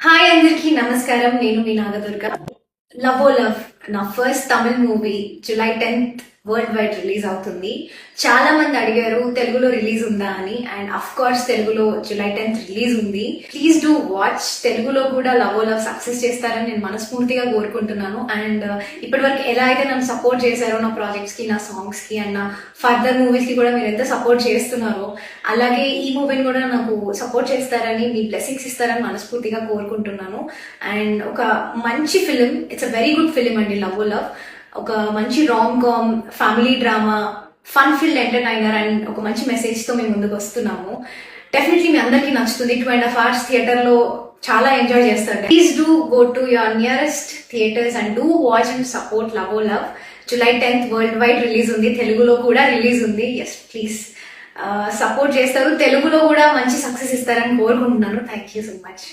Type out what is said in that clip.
Hi అందరికీ నమస్కారం. నేను మీ నాగదుర్గ. లవ్ ఓ లవ్ నా first Tamil movie July 10th world wide release అవుతుంది. చాలా మంది అడిగారు తెలుగులో రిలీజ్ ఉందా అని, అండ్ అఫ్ కోర్స్ తెలుగులో జూలై 10th రిలీజ్ ఉంది. Please do watch. తెలుగులో కూడా లవ్ ఓ లవ్ సక్సెస్ చేస్తారని నేను మనస్ఫూర్తిగా కోరుకుంటున్నాను. అండ్ ఇప్పటి వరకు ఎలా అయితే నన్ను సపోర్ట్ చేశారో నా ప్రాజెక్ట్స్ కి, నా సాంగ్స్ కి అండ్ నా ఫర్దర్ మూవీస్ కి కూడా మీరు ఎంత సపోర్ట్ చేస్తున్నారో, అలాగే ఈ మూవీని కూడా నాకు సపోర్ట్ చేస్తారని, మీ బ్లెస్సింగ్స్ ఇస్తారని మనస్ఫూర్తిగా కోరుకుంటున్నాను. అండ్ ఒక మంచి film, it's a very good film అండి లవ్ ఓ లవ్. ఒక మంచి rom com, family drama, fun filled entertainer and ఒక మంచి మెసేజ్ తో మేము ముందుకు వస్తున్నాము. డెఫినెట్లీ మీ అందరికీ నచ్చుతుంది. 2.5 hours థియేటర్ లో చాలా ఎంజాయ్ చేస్తారు. Please do go to your nearest theatres and do watch and support love o love. July 10th world wide release ఉంది, తెలుగులో కూడా రిలీజ్ ఉంది. ఎస్ ప్లీజ్ సపోర్ట్ చేస్తారు, తెలుగులో కూడా మంచి సక్సెస్ ఇస్తారని కోరుకుంటున్నాను. Thank you so much.